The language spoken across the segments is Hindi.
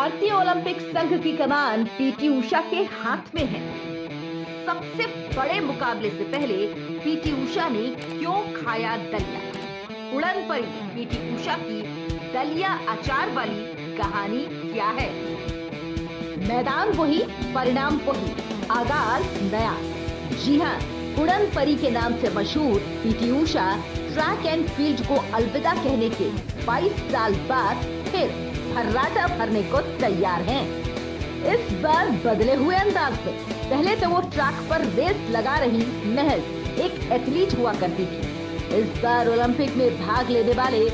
भारतीय ओलंपिक संघ की कमान पीटी उषा के हाथ में है। सबसे बड़े मुकाबले से पहले पीटी उषा ने क्यों खाया दलिया? उड़न पड़ी पीटी उषा की दलिया अचार वाली कहानी क्या है? मैदान वही, परिणाम वही, आगाज नया। जी हाँ, उड़न परी के नाम से मशहूर PT Usha track and field को अलविदा कहने के 22 साल बाद फिर फर्राटा भरने को तैयार हैं। इस बार बदले हुए अंदाज में। पहले तो वो ट्रैक पर रेस लगा रही महज एक एथलीट हुआ करती थी। इस बार ओलंपिक में भाग लेने वाले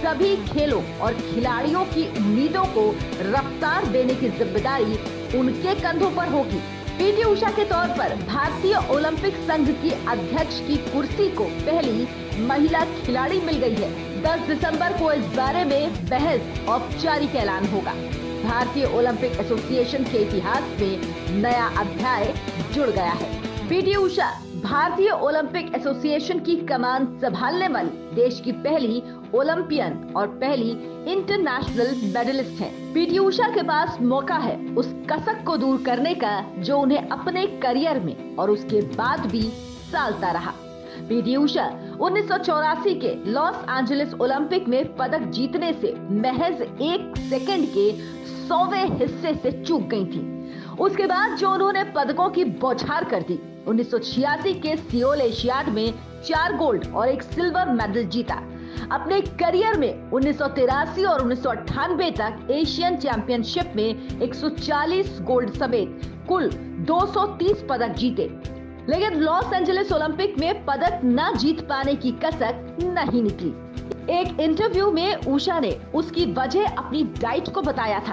सभी खेलों और खिलाड़ियों की उम्मीदों को रफ्तार देने की जिम्मेदारी उनके कंधों पर होगी। पीटी उषा के तौर पर भारतीय ओलंपिक संघ की अध्यक्ष की कुर्सी को पहली महिला खिलाड़ी मिल गई है। 10 दिसंबर को इस बारे में बहस औपचारिक ऐलान होगा। भारतीय ओलंपिक एसोसिएशन के इतिहास में नया अध्याय जुड़ गया है। पीटी उषा भारतीय ओलंपिक एसोसिएशन की कमान संभालने वाली देश की पहली ओलंपियन और पहली इंटरनेशनल मेडलिस्ट हैं। पीटी उषा के पास मौका है उस कसक को दूर करने का जो उन्हें अपने करियर में और उसके बाद भी सालता रहा। पीटी उषा 1984 के लॉस एंजलिस ओलंपिक में पदक जीतने से महज 1 सेकंड के 100वें हिस्से से चूक गई थी। उसके बाद जो उन्होंने पदकों की बौछार कर दी। 1986 के सियोल एशियाड में 4 गोल्ड और 1 सिल्वर मेडल जीता। अपने करियर में 1983 और 1998 तक एशियन चैंपियनशिप में 140 गोल्ड समेत कुल 230 पदक जीते। लेकिन लॉस एंजलिस ओलंपिक में पदक न जीत पाने की कसक नहीं निकली। एक इंटरव्यू में उषा ने उसकी वजह अपनी डाइट को बताया था।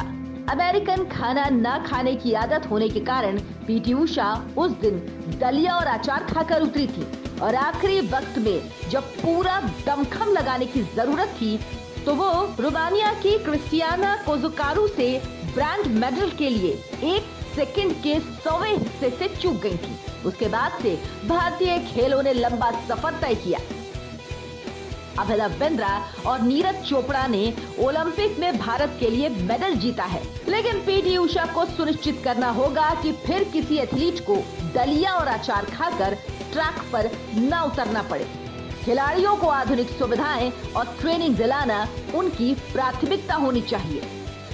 अमेरिकन खाना न खाने की आदत होने के कारण पीटी उषा उस दिन दलिया और अचार खाकर उतरी थी और आखिरी वक्त में जब पूरा दमखम लगाने की जरूरत थी तो वो रोमानिया की क्रिस्टियाना कोजुकारू से ब्रांड मेडल के लिए 1 सेकंड के 100वें हिस्से से चूक गई थी। उसके बाद से भारतीय खेलों ने लंबा सफर तय किया। अभिनव बिंद्रा और नीरज चोपड़ा ने ओलंपिक में भारत के लिए मेडल जीता है। लेकिन पीटी उषा को सुनिश्चित करना होगा कि फिर किसी एथलीट को दलिया और अचार खाकर ट्रैक पर न उतरना पड़े। खिलाड़ियों को आधुनिक सुविधाएं और ट्रेनिंग दिलाना उनकी प्राथमिकता होनी चाहिए।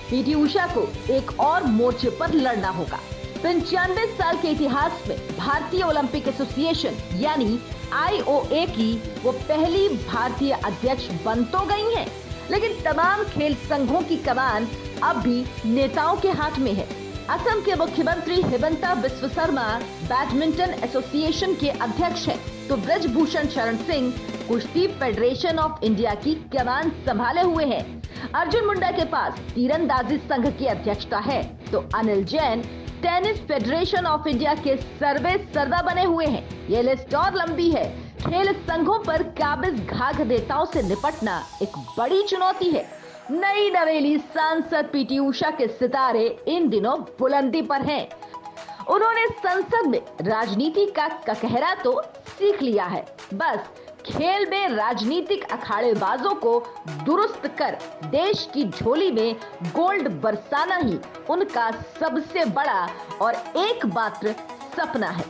पीटी उषा को एक और मोर्चे पर लड़ना होगा। 95 साल के इतिहास में भारतीय ओलंपिक एसोसिएशन यानी IOA की वो पहली भारतीय अध्यक्ष बन तो गई हैं, लेकिन तमाम खेल संघों की कमान अब भी नेताओं के हाथ में है। असम के मुख्यमंत्री हिमंता बिस्वा शर्मा बैडमिंटन एसोसिएशन के अध्यक्ष हैं, तो ब्रजभूषण शरण सिंह कुश्ती फेडरेशन ऑफ इंडिया की कमान संभाले हुए हैं। अर्जुन मुंडा के पास तीरंदाजी संघ की अध्यक्षता है, तो Anil Jain tennis federation of India के सर्वे सर्वा बने हुए हैं। ये लिस्ट और लंबी है। खेल संघों पर काबिज घाघ नेताओं से निपटना एक बड़ी चुनौती है। नई नवेली सांसद पीटी उषा के सितारे इन दिनों बुलंदी पर हैं। उन्होंने संसद में राजनीति का ककहरा तो सीख लिया है। बस खेल में राजनीतिक अखाड़ेबाजों को दुरुस्त कर देश की झोली में गोल्ड बरसाना ही उनका सबसे बड़ा और एकमात्र सपना है।